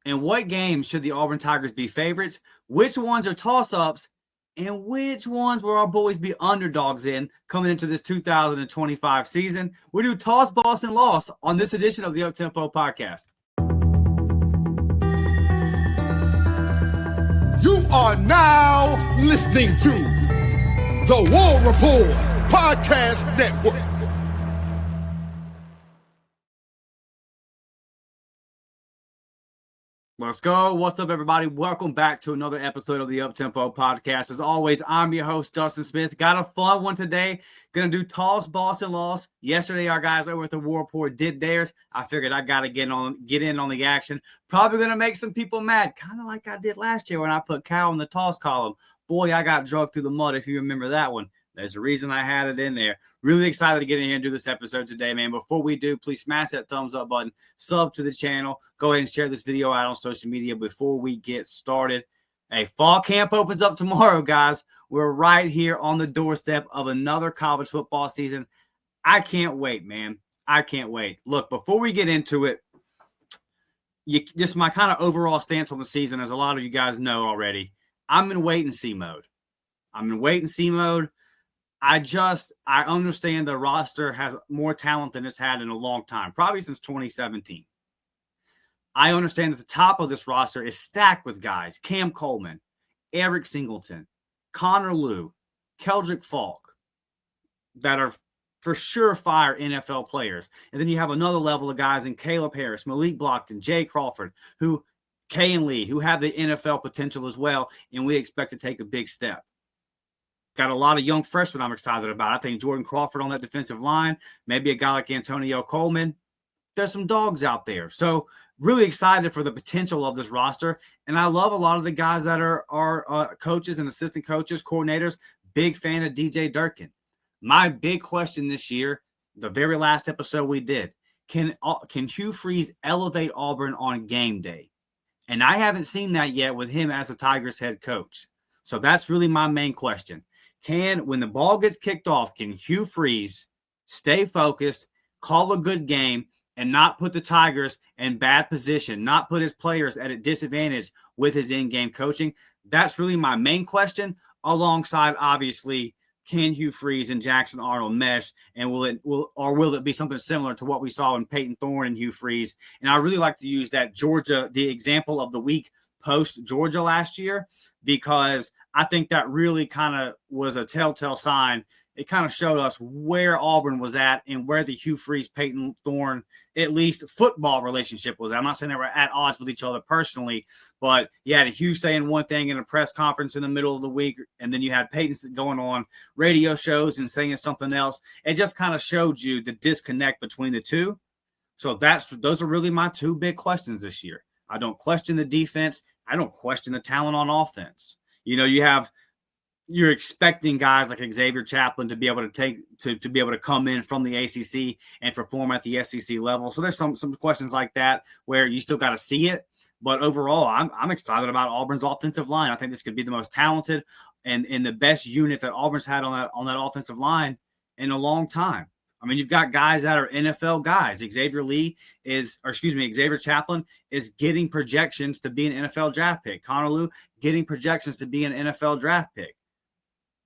In what games should the Auburn Tigers be favorites? Which ones are toss-ups? And which ones will our boys be underdogs in coming into this 2025 season? We do toss, boss, and loss on this edition of the Uptempo Podcast. You are now listening to the War Report Podcast Network. Let's go. What's up, everybody? Welcome back to another episode of the Uptempo Podcast. As always, I'm your host, Dustin Smith. Got a fun one today. Gonna do toss, boss, and loss. Yesterday, our guys over at the War Report did theirs. I figured I gotta get in on the action. Probably gonna make some people mad, kind of like I did last year when I put Cal in the toss column. Boy, I got drugged through the mud, if you remember that one. There's a reason I had it in there. Really excited to get in here and do this episode today, man. Before we do, please smash that thumbs up button, sub to the channel. Go ahead and share this video out on social media before we get started. Hey, fall camp opens up tomorrow, guys. We're right here on the doorstep of another college football season. I can't wait, man. I can't wait. Look, before we get into it, just my kind of overall stance on the season, as a lot of you guys know already, I'm in wait-and-see mode. I understand the roster has more talent than it's had in a long time, probably since 2017. I understand that the top of this roster is stacked with guys, Cam Coleman, Eric Singleton, Connor Lew, Keldrick Falk, that are for sure fire NFL players. And then you have another level of guys in Caleb Harris, Malik Blockton, Jay Crawford, Kay and Lee, who have the NFL potential as well, and we expect to take a big step. Got a lot of young freshmen I'm excited about. I think Jordan Crawford on that defensive line, maybe a guy like Antonio Coleman. There's some dogs out there. So really excited for the potential of this roster. And I love a lot of the guys that are coaches and assistant coaches, coordinators. Big fan of DJ Durkin. My big question this year, the very last episode we did, can Hugh Freeze elevate Auburn on game day? And I haven't seen that yet with him as the Tigers head coach. So that's really my main question. When the ball gets kicked off, can Hugh Freeze stay focused, call a good game, and not put the Tigers in bad position, not put his players at a disadvantage with his in-game coaching? That's really my main question, alongside, obviously, can Hugh Freeze and Jackson Arnold mesh, and will it be something similar to what we saw in Peyton Thorne and Hugh Freeze? And I really like to use that the example of the week post-Georgia last year, because I think that really kind of was a telltale sign. It kind of showed us where Auburn was at and where the Hugh Freeze, Peyton Thorne, at least football relationship was at. I'm not saying they were at odds with each other personally, but you had Hugh saying one thing in a press conference in the middle of the week, and then you had Peyton going on radio shows and saying something else. It just kind of showed you the disconnect between the two. So those are really my two big questions this year. I don't question the defense. I don't question the talent on offense. You know, you're expecting guys like Xavier Chaplin to be able to come in from the ACC and perform at the SEC level. So there's some questions like that where you still got to see it. But overall, I'm excited about Auburn's offensive line. I think this could be the most talented and the best unit that Auburn's had on that offensive line in a long time. I mean, you've got guys that are NFL guys. Xavier Chaplin is getting projections to be an NFL draft pick. Connor Lew getting projections to be an NFL draft pick.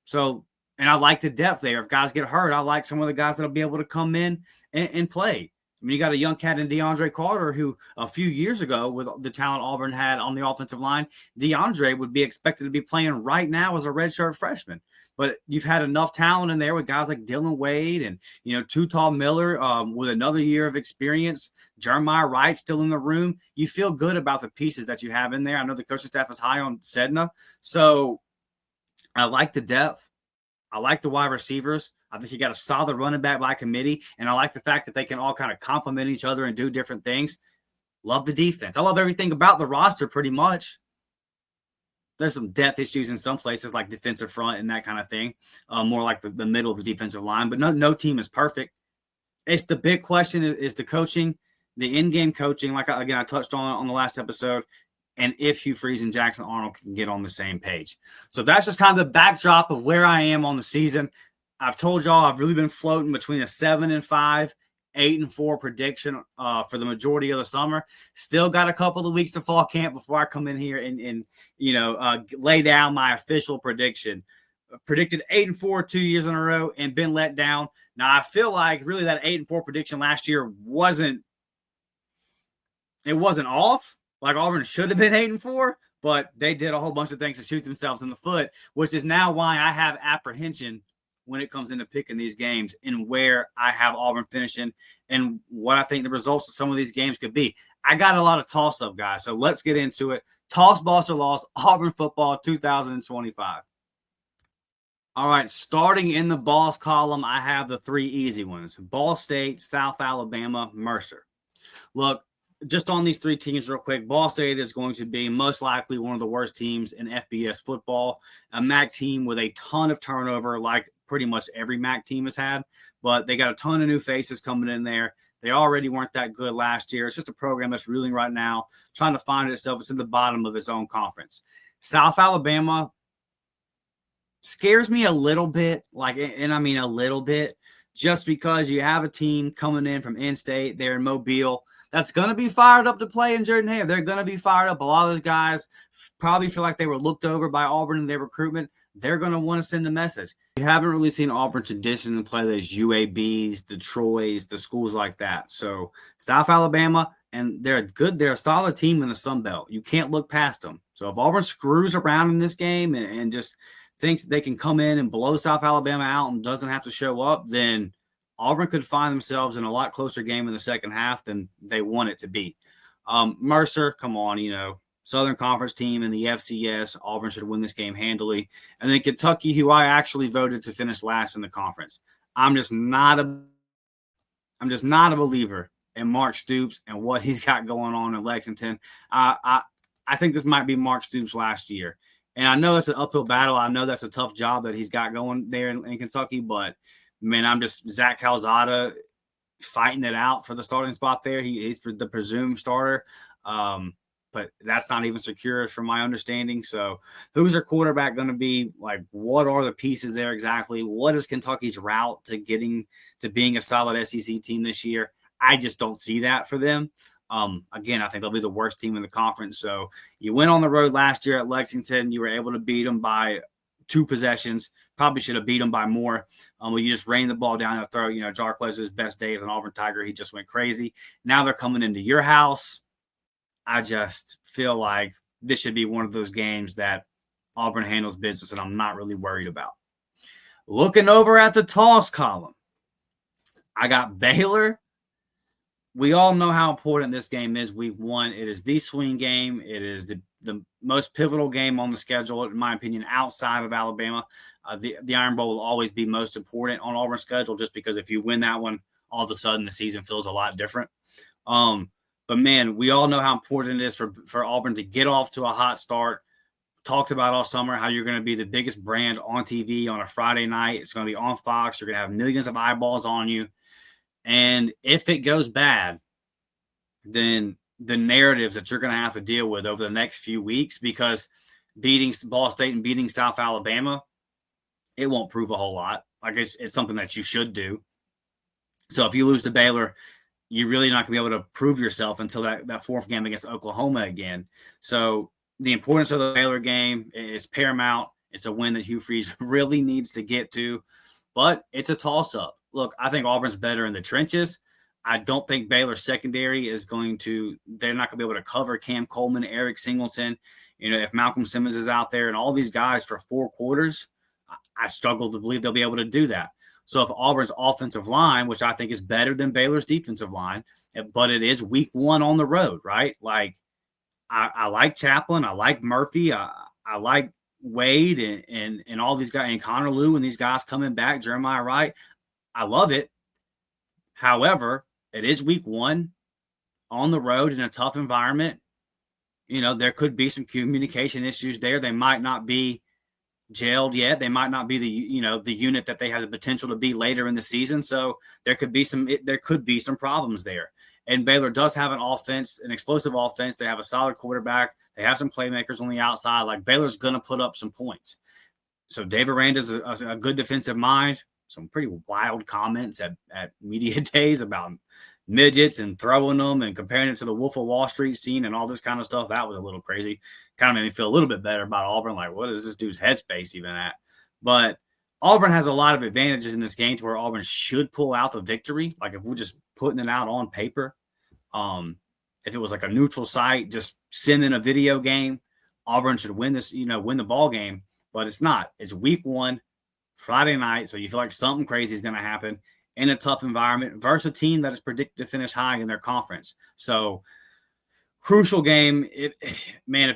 So, and I like the depth there. If guys get hurt, I like some of the guys that'll be able to come in and play. I mean, you got a young cat in DeAndre Carter who a few years ago, with the talent Auburn had on the offensive line, DeAndre would be expected to be playing right now as a redshirt freshman. But you've had enough talent in there with guys like Dylan Wade and, Tutal Miller with another year of experience. Jeremiah Wright still in the room. You feel good about the pieces that you have in there. I know the coaching staff is high on Sedna. So I like the depth. I like the wide receivers. I think you got a solid running back by committee. And I like the fact that they can all kind of complement each other and do different things. Love the defense. I love everything about the roster pretty much. There's some depth issues in some places like defensive front and that kind of thing, more like the middle of the defensive line. But no team is perfect. It's the big question is the coaching, the in-game coaching, like, I touched on the last episode, and if Hugh Freeze and Jackson Arnold can get on the same page. So that's just kind of the backdrop of where I am on the season. I've told y'all I've really been floating between a 7-5 8-4 prediction for the majority of the summer. Still got a couple of weeks of fall camp before I come in here and lay down my official prediction. Predicted 8-4 2 years in a row and been let down. Now I feel like really that 8-4 prediction last year wasn't off. Like Auburn should have been 8-4, but they did a whole bunch of things to shoot themselves in the foot, which is now why I have apprehension when it comes into picking these games and where I have Auburn finishing and what I think the results of some of these games could be. I got a lot of toss-up, guys, so let's get into it. Toss, boss, or loss, Auburn football 2025. All right, starting in the boss column, I have the three easy ones: Ball State, South Alabama, Mercer. Look, just on these three teams real quick, Ball State is going to be most likely one of the worst teams in FBS football, a MAC team with a ton of turnover like pretty much every MAC team has had, but they got a ton of new faces coming in there. They already weren't that good last year. It's just a program that's reeling right now, trying to find itself. It's in the bottom of its own conference. South Alabama scares me a little bit, and I mean a little bit, just because you have a team coming in from in-state. They're in Mobile. That's going to be fired up to play in Jordan-Hare. They're going to be fired up. A lot of those guys probably feel like they were looked over by Auburn in their recruitment. They're going to want to send a message. You haven't really seen Auburn traditionally play those UABs, the Troys, the schools like that. So South Alabama, and they're a solid team in the Sun Belt. You can't look past them. So if Auburn screws around in this game and just thinks they can come in and blow South Alabama out and doesn't have to show up, then Auburn could find themselves in a lot closer game in the second half than they want it to be. Mercer, come on, Southern Conference team in the FCS. Auburn should win this game handily. And then Kentucky, who I actually voted to finish last in the conference. I'm just not a believer in Mark Stoops and what he's got going on in Lexington. I think this might be Mark Stoops last year. And I know it's an uphill battle. I know that's a tough job that he's got going there in Kentucky, but man, I'm just Zach Calzada fighting it out for the starting spot there. He's the presumed starter, but that's not even secure from my understanding. So who's their quarterback going to be? Like, what are the pieces there exactly? What is Kentucky's route to getting to being a solid SEC team this year? I just don't see that for them. Again, I think they'll be the worst team in the conference. So you went on the road last year at Lexington. You were able to beat them by 2 possessions. Probably should have beat them by more. Well, you just rained the ball down their throat. Jarquez's best day as an Auburn Tiger. He just went crazy. Now they're coming into your house. I just feel like this should be one of those games that Auburn handles business, and I'm not really worried about. Looking over at the toss column, I got Baylor. We all know how important this game is week 1. It is the swing game. It is the most pivotal game on the schedule, in my opinion, outside of Alabama. The Iron Bowl will always be most important on Auburn's schedule just because if you win that one, all of a sudden the season feels a lot different. But, man, we all know how important it is for Auburn to get off to a hot start. Talked about all summer how you're going to be the biggest brand on TV on a Friday night. It's going to be on Fox. You're going to have millions of eyeballs on you. And if it goes bad, then the narratives that you're going to have to deal with over the next few weeks, because beating Ball State and beating South Alabama, it won't prove a whole lot. Like it's something that you should do. So if you lose to Baylor, you're really not going to be able to prove yourself until that fourth game against Oklahoma again. So the importance of the Baylor game is paramount. It's a win that Hugh Freeze really needs to get to, but it's a toss-up. Look, I think Auburn's better in the trenches. I don't think Baylor's secondary is they're not going to be able to cover Cam Coleman, Eric Singleton. If Malcolm Simmons is out there and all these guys for 4 quarters, I struggle to believe they'll be able to do that. So if Auburn's offensive line, which I think is better than Baylor's defensive line, but it is week 1 on the road, right? Like I like Chaplin. I like Murphy. I like Wade and all these guys, and Connor Lew and these guys coming back, Jeremiah Wright. I love it. However, it is week 1 on the road in a tough environment. There could be some communication issues there. They might not be gelled yet. They might not be the unit that they have the potential to be later in the season. So there could be some problems there. And Baylor does have an explosive offense. They have a solid quarterback. They have some playmakers on the outside. Like Baylor's going to put up some points. So Dave Aranda's a good defensive mind. some pretty wild comments at media days about midgets and throwing them and comparing it to the Wolf of Wall Street scene and all this kind of stuff. That was a little crazy. Kind of made me feel a little bit better about Auburn. Like, what is this dude's headspace even at? But Auburn has a lot of advantages in this game to where Auburn should pull out the victory. Like if we're just putting it out on paper, if it was like a neutral site, just sending a video game, Auburn should win this, win the ball game. But it's not. It's week 1, Friday night, so you feel like something crazy is going to happen in a tough environment versus a team that is predicted to finish high in their conference. So crucial game. If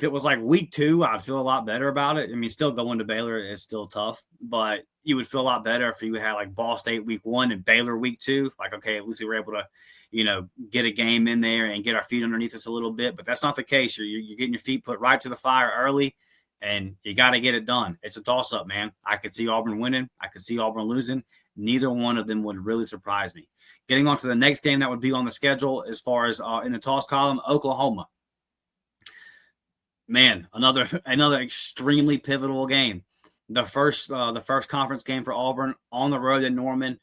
it was like week 2, I'd feel a lot better about it. I mean, still going to Baylor is still tough, but you would feel a lot better if you had like Ball State week 1 and Baylor week 2. Like, okay, at least we were able to, get a game in there and get our feet underneath us a little bit. But that's not the case. You're getting your feet put right to the fire early, and you got to get it done. It's a toss-up, man. I could see Auburn winning. I could see Auburn losing. Neither one of them would really surprise me. Getting on to the next game that would be on the schedule as far as in the toss column, Oklahoma. Man, another extremely pivotal game. The first conference game for Auburn on the road in Norman.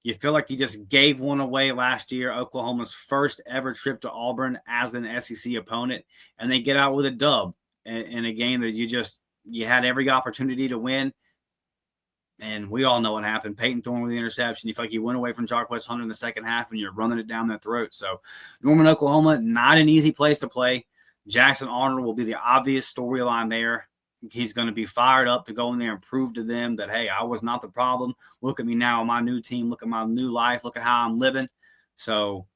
You feel like you just gave one away last year, Oklahoma's first ever trip to Auburn as an SEC opponent, and they get out with a dub in a game that you had every opportunity to win. And we all know what happened. Peyton Thorne with the interception. You feel like you went away from Jarquez Hunter in the second half and you're running it down their throat. So Norman, Oklahoma, not an easy place to play. Jackson Arnold will be the obvious storyline there. He's going to be fired up to go in there and prove to them that, hey, I was not the problem. Look at me now, my new team. Look at my new life. Look at how I'm living. So,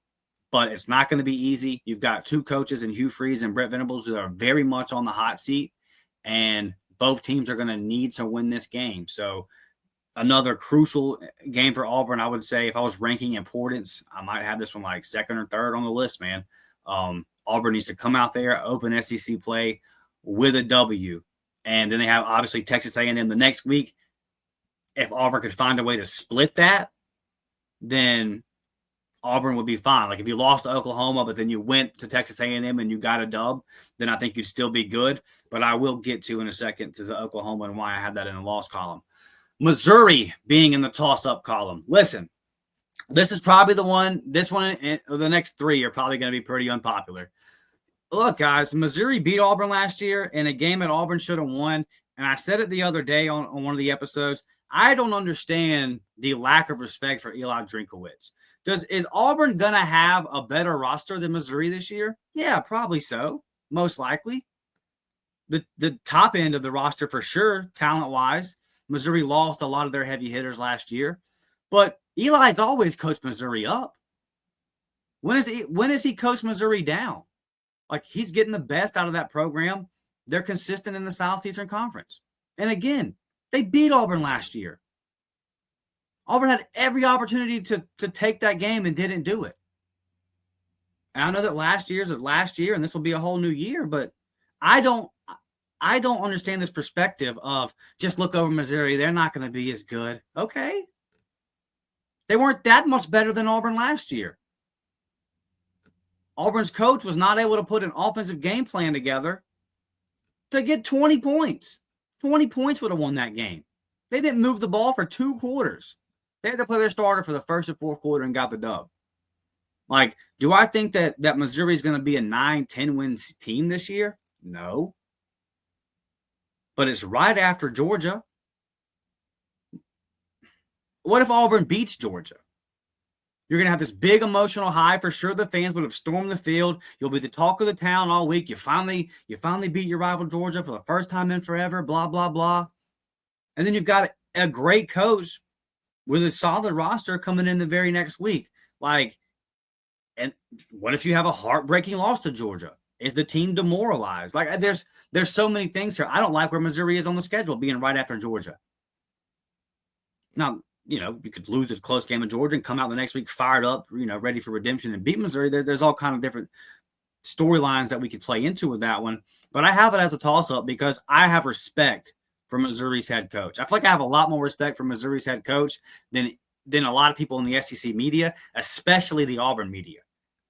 but it's not going to be easy. You've got 2 coaches in Hugh Freeze and Brett Venables who are very much on the hot seat, and both teams are going to need to win this game. So another crucial game for Auburn, I would say, if I was ranking importance, I might have this one like second or third on the list, man. Auburn needs to come out there, open SEC play with a W. And then they have, obviously, Texas A&M the next week. If Auburn could find a way to split that, then Auburn would be fine. Like if you lost to Oklahoma, but then you went to Texas A&M and you got a dub, then I think you'd still be good. But I will get to in a second to the Oklahoma and why I have that in the loss column. Missouri being in the toss-up column. Listen, this is probably the one. This one and the next 3 are probably going to be pretty unpopular. Look, guys, Missouri beat Auburn last year in a game that Auburn should have won. And I said it the other day on one of the episodes. I don't understand the lack of respect for Eli Drinkowitz. Is Auburn going to have a better roster than Missouri this year? Yeah, probably so. Most likely. The top end of the roster for sure, talent-wise. Missouri lost a lot of their heavy hitters last year. But Eli's always coached Missouri up. When has he coached Missouri down? Like, he's getting the best out of that program. They're consistent in the Southeastern Conference. And again, they beat Auburn last year. Auburn had every opportunity to take that game and didn't do it. And I know that last year's of last year, and this will be a whole new year, but I don't understand this perspective of just look over Missouri. They're not going to be as good. Okay. They weren't that much better than Auburn last year. Auburn's coach was not able to put an offensive game plan together to get 20 points. 20 points would have won that game. They didn't move the ball for 2 quarters. They had to play their starter for the first and fourth quarter and got the dub. Like, do I think that Missouri is going to be a 9-10 win team this year? No. But it's right after Georgia. What if Auburn beats Georgia? You're going to have this big emotional high. For sure, the fans would have stormed the field. You'll be the talk of the town all week. You finally beat your rival Georgia for the first time in forever, blah, blah, blah. And then you've got a great coach with a solid roster coming in the very next week. Like, and what if you have a heartbreaking loss to Georgia? Is the team demoralized? Like, there's so many things here. I don't like where Missouri is on the schedule, being right after Georgia. Now, you could lose a close game of Georgia and come out the next week fired up, ready for redemption and beat Missouri. There's all kind of different storylines that we could play into with that one. But I have it as a toss-up because I have respect for Missouri's head coach. I feel like I have a lot more respect for Missouri's head coach than a lot of people in the SEC media, especially the Auburn media.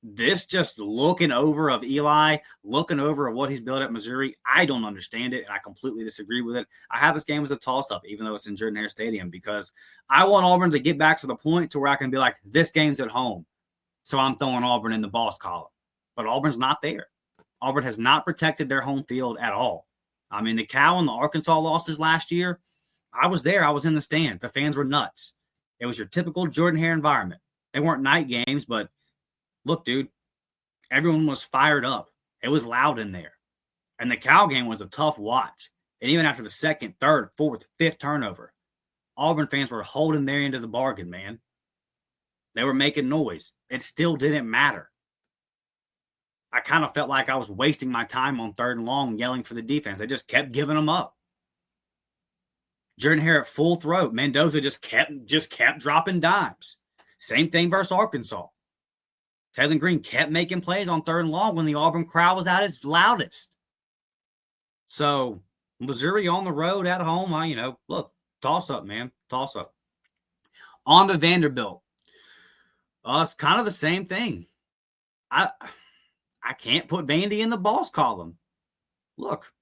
this just looking over of Eli, looking over of what he's built at Missouri, I don't understand it, and I completely disagree with it. I have this game as a toss-up, even though it's in Jordan-Hare Stadium, because I want Auburn to get back to the point to where I can be like, this game's at home, so I'm throwing Auburn in the boss column. But Auburn's not there. Auburn has not protected their home field at all. I mean, the Cal and the Arkansas losses last year, I was there. I was in the stands. The fans were nuts. It was your typical Jordan-Hare environment. They weren't night games, but look, dude, everyone was fired up. It was loud in there. And the Cal game was a tough watch. And even after the second, third, fourth, fifth turnover, Auburn fans were holding their end of the bargain, man. They were making noise. It still didn't matter. I kind of felt like I was wasting my time on third and long yelling for the defense. They just kept giving them up. Jordan-Hare at full throat. Mendoza just kept dropping dimes. Same thing versus Arkansas. Taylor Green kept making plays on third and long when the Auburn crowd was at its loudest. So, Missouri on the road at home, look, toss up, man. Toss up. On to Vanderbilt. It's kind of the same thing. I can't put Vandy in the boss column. Look,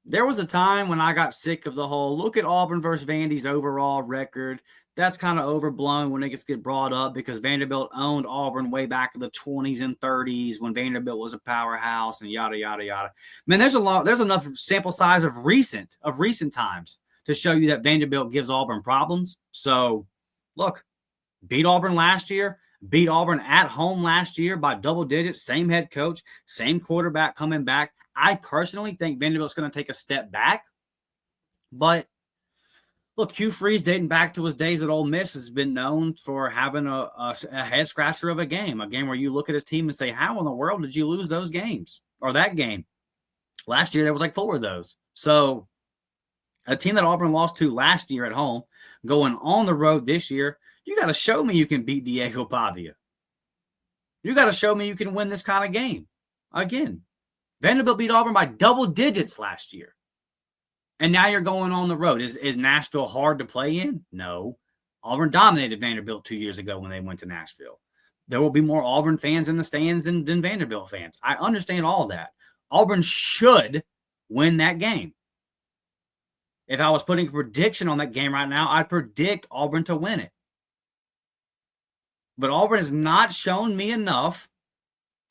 there was a time when I got sick of the whole look at Auburn versus Vandy's overall record. That's kind of overblown when it gets brought up because Vanderbilt owned Auburn way back in the 20s and 30s when Vanderbilt was a powerhouse and yada, yada, yada. Man, there's enough sample size of recent times to show you that Vanderbilt gives Auburn problems. So, look, beat Auburn last year, beat Auburn at home last year by double digits, same head coach, same quarterback coming back. I personally think Vanderbilt's going to take a step back. But, look, Hugh Freeze, dating back to his days at Ole Miss, has been known for having a head-scratcher of a game where you look at his team and say, how in the world did you lose those games or that game? Last year, there was like 4 of those. So, a team that Auburn lost to last year at home, going on the road this year, you got to show me you can beat Diego Pavia. You got to show me you can win this kind of game. Again, Vanderbilt beat Auburn by double digits last year. And now you're going on the road. Is Nashville hard to play in? No. Auburn dominated Vanderbilt 2 years ago when they went to Nashville. There will be more Auburn fans in the stands than Vanderbilt fans. I understand all that. Auburn should win that game. If I was putting a prediction on that game right now, I'd predict Auburn to win it. But Auburn has not shown me enough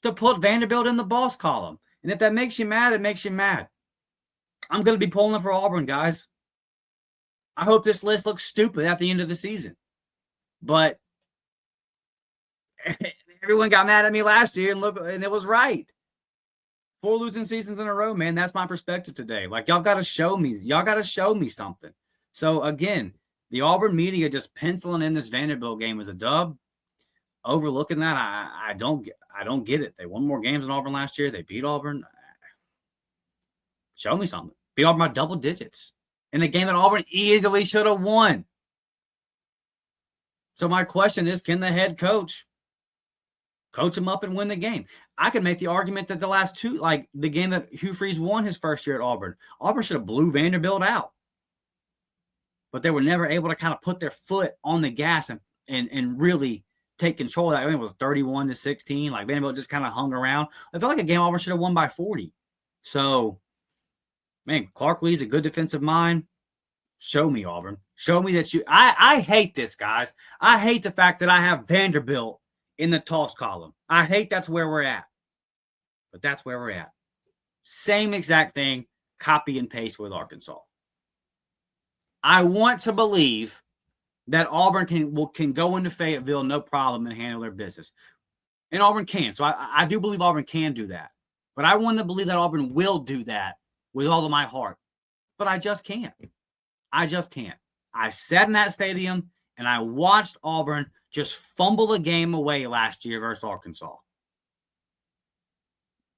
to put Vanderbilt in the boss column. And if that makes you mad, it makes you mad. I'm going to be pulling for Auburn, guys. I hope this list looks stupid at the end of the season. But everyone got mad at me last year, and it was right. 4 losing seasons in a row, man. That's my perspective today. Like, y'all got to show me. Y'all got to show me something. So, again, the Auburn media just penciling in this Vanderbilt game as a dub. Overlooking that, I don't get it. They won more games than Auburn last year. They beat Auburn. Show me something. Beat Auburn by double digits in a game that Auburn easily should have won. So my question is, can the head coach him up and win the game? I can make the argument that the last 2, like the game that Hugh Freeze won his first year at Auburn should have blew Vanderbilt out. But they were never able to kind of put their foot on the gas and really take control of that. I think it was 31-16. Like Vanderbilt just kind of hung around. I felt like a game Auburn should have won by 40. So, man, Clark Lee's a good defensive mind. Show me, Auburn. Show me that you – I hate this, guys. I hate the fact that I have Vanderbilt in the toss column. I hate that's where we're at. But that's where we're at. Same exact thing, copy and paste with Arkansas. I want to believe that Auburn can go into Fayetteville no problem and handle their business. And Auburn can. So I do believe Auburn can do that. But I want to believe that Auburn will do that with all of my heart. But I just can't. I just can't. I sat in that stadium and I watched Auburn just fumble a game away last year versus Arkansas.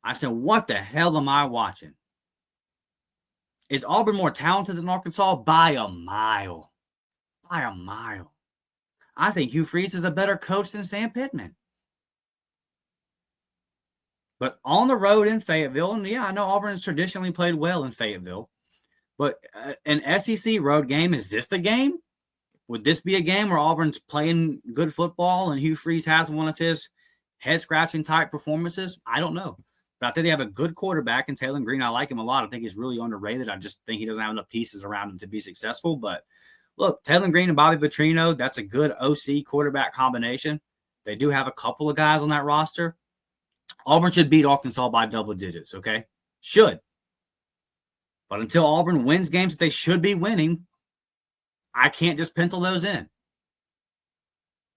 I said, what the hell am I watching? Is Auburn more talented than Arkansas? By a mile. By a mile. I think Hugh Freeze is a better coach than Sam Pittman. But on the road in Fayetteville, and yeah, I know Auburn has traditionally played well in Fayetteville, but an SEC road game, is this the game? Would this be a game where Auburn's playing good football and Hugh Freeze has one of his head-scratching type performances, I don't know. But I think they have a good quarterback in Taylor Green. I like him a lot. I think he's really underrated. I just think he doesn't have enough pieces around him to be successful. But look, Taylor Green and Bobby Petrino, that's a good OC quarterback combination. They do have a couple of guys on that roster. Auburn should beat Arkansas by double digits, okay? Should. But until Auburn wins games that they should be winning, I can't just pencil those in.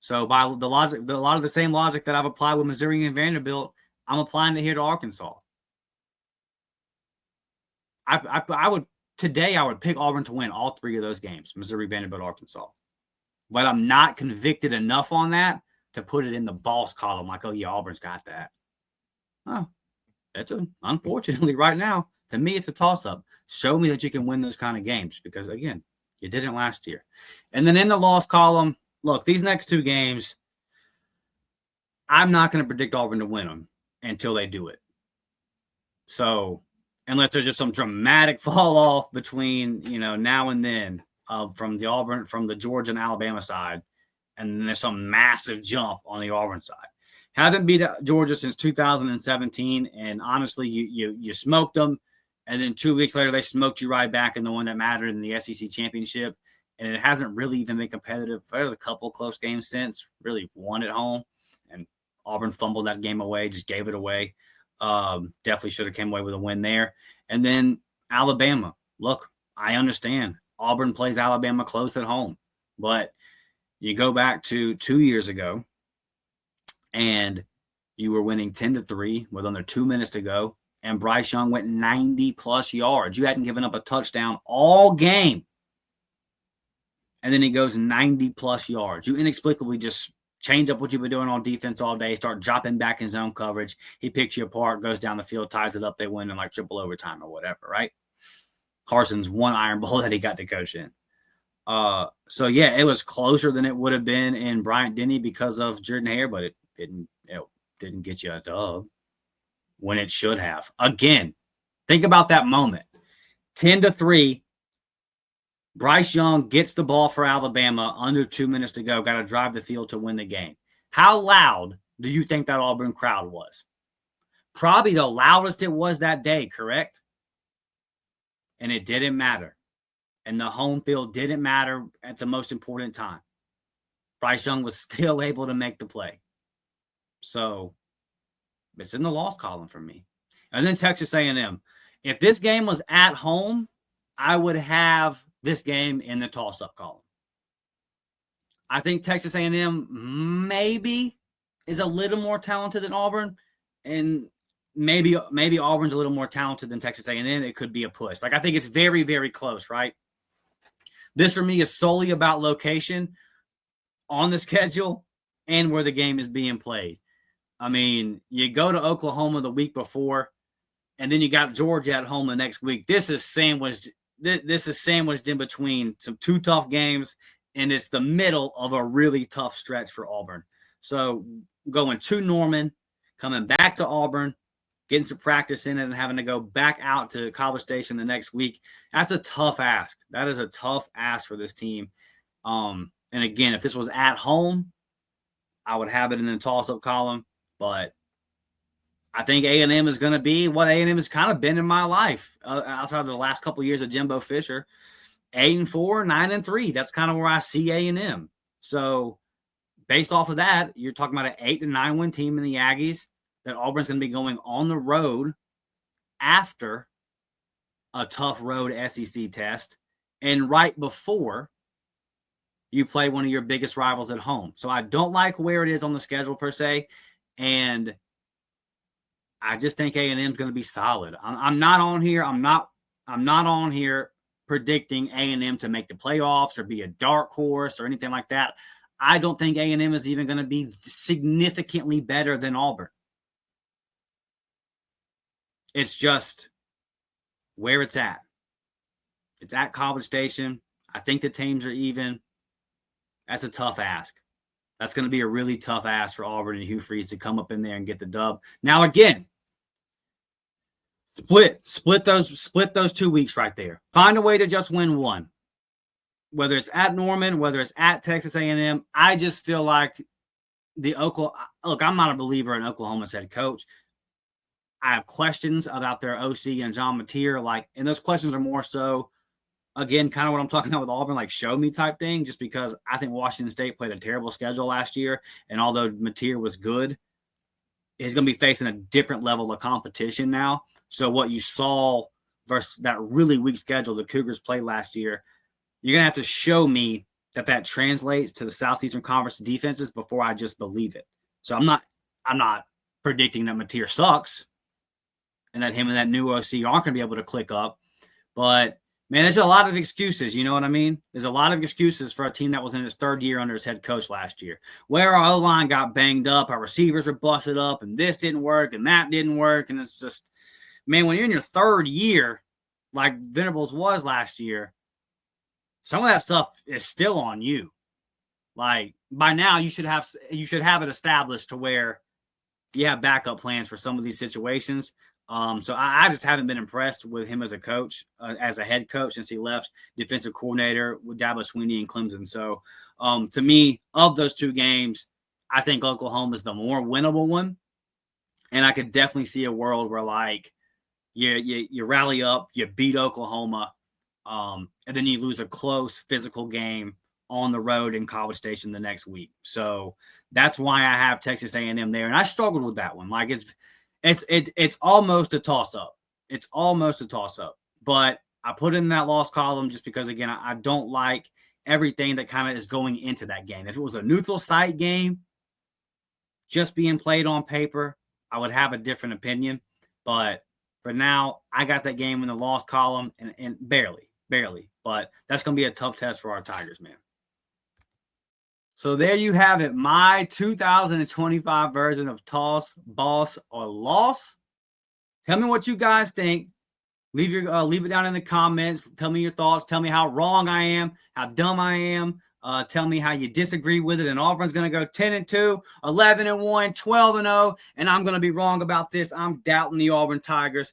So by the logic, a lot of the same logic that I've applied with Missouri and Vanderbilt, I'm applying it here to Arkansas. I would pick Auburn to win all three of those games, Missouri, Vanderbilt, Arkansas. But I'm not convicted enough on that to put it in the boss column like, oh, yeah, Auburn's got that. Oh, unfortunately, right now, to me, it's a toss-up. Show me that you can win those kind of games because, again, you didn't last year. And then in the loss column, look, these next two games, I'm not going to predict Auburn to win them until they do it. So unless there's just some dramatic fall off between, now and then from the Georgia and Alabama side, and then there's some massive jump on the Auburn side. Haven't beat Georgia since 2017, and honestly, you smoked them, and then 2 weeks later, they smoked you right back in the one that mattered in the SEC championship, and it hasn't really even been competitive. There's a couple of close games since, really one at home, and Auburn fumbled that game away, just gave it away. Definitely should have came away with a win there. And then Alabama. Look, I understand. Auburn plays Alabama close at home, but you go back to 2 years ago, and you were winning 10-3 with under 2 minutes to go, and Bryce Young went 90-plus yards. You hadn't given up a touchdown all game. And then he goes 90-plus yards. You inexplicably just change up what you've been doing on defense all day, start dropping back in zone coverage. He picks you apart, goes down the field, ties it up. They win in like triple overtime or whatever, right? Carson's one Iron Bowl that he got to coach in. So, yeah, it was closer than it would have been in Bryant-Denny because of Jordan-Hare, but it didn't get you a dub when it should have. Again, think about that moment. 10-3, Bryce Young gets the ball for Alabama, under 2 minutes to go, got to drive the field to win the game. How loud do you think that Auburn crowd was? Probably the loudest it was that day, correct? And it didn't matter. And the home field didn't matter at the most important time. Bryce Young was still able to make the play. So it's in the loss column for me. And then Texas A&M. If this game was at home, I would have this game in the toss-up column. I think Texas A&M maybe is a little more talented than Auburn, and maybe Auburn's a little more talented than Texas A&M. It could be a push. I think it's very, very close, right? This for me is solely about location on the schedule and where the game is being played. I mean, you go to Oklahoma the week before, and then you got Georgia at home the next week. This is sandwiched in between some two tough games, and it's the middle of a really tough stretch for Auburn. So going to Norman, coming back to Auburn, getting some practice in it, and having to go back out to College Station the next week, that's a tough ask. That is a tough ask for this team. And again, if this was at home, I would have it in the toss-up column. But I think A&M is going to be what A&M has kind of been in my life outside of the last couple of years of Jimbo Fisher. 8-4, 9-3. That's kind of where I see A&M. So based off of that, you're talking about an 8-9 win team in the Aggies that Auburn's going to be going on the road after a tough road SEC test and right before you play one of your biggest rivals at home. So I don't like where it is on the schedule per se, and I just think A&M is going to be solid. I'm not on here. I'm not on here predicting A&M to make the playoffs or be a dark horse or anything like that. I don't think A&M is even going to be significantly better than Auburn. It's just where it's at. It's at College Station. I think the teams are even. That's a tough ask. That's going to be a really tough ask for Auburn and Hugh Freeze to come up in there and get the dub. Now, again, split those 2 weeks right there. Find a way to just win one. Whether it's at Norman, whether it's at Texas A&M, I just feel like look, I'm not a believer in Oklahoma's head coach. I have questions about their OC and John Mateer, and those questions are more so, again, kind of what I'm talking about with Auburn, like show me type thing, just because I think Washington State played a terrible schedule last year, and although Mateer was good, he's going to be facing a different level of competition now. So what you saw versus that really weak schedule the Cougars played last year, you're going to have to show me that translates to the Southeastern Conference defenses before I just believe it. So I'm not predicting that Mateer sucks and that him and that new OC aren't going to be able to click up. But, man, there's a lot of excuses. You know what I mean? There's a lot of excuses for a team that was in its third year under his head coach last year, where our O-line got banged up, our receivers were busted up, and this didn't work, and that didn't work. And it's just, man, when you're in your third year, like Venables was last year, some of that stuff is still on you. Like, by now, you should have it established to where you have backup plans for some of these situations. So I just haven't been impressed with him as a coach, as a head coach, since he left defensive coordinator with Dabo Swinney and Clemson. So to me, of those two games, I think Oklahoma is the more winnable one. And I could definitely see a world where, you rally up, you beat Oklahoma, and then you lose a close physical game on the road in College Station the next week. So that's why I have Texas A&M there. And I struggled with that one. It's almost a toss-up. It's almost a toss-up. But I put it in that loss column just because, again, I don't like everything that kind of is going into that game. If it was a neutral site game, just being played on paper, I would have a different opinion. But for now, I got that game in the loss column and barely. But that's going to be a tough test for our Tigers, man. So there you have it, my 2025 version of Toss, Boss, or Loss. Tell me what you guys think. Leave it down in the comments. Tell me your thoughts. Tell me how wrong I am, how dumb I am. Tell me how you disagree with it. And Auburn's going to go 10-2, 11-1, 12-0, and I'm going to be wrong about this. I'm doubting the Auburn Tigers.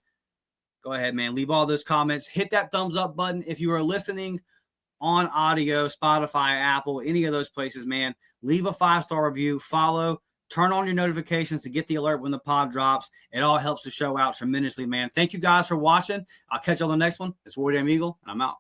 Go ahead, man. Leave all those comments. Hit that thumbs up button if you are listening on audio, Spotify, Apple, any of those places, man. Leave a 5-star review, follow, turn on your notifications to get the alert when the pod drops. It all helps the show out tremendously, man. Thank you guys for watching. I'll catch you on the next one. It's War Damn Eagle, and I'm out.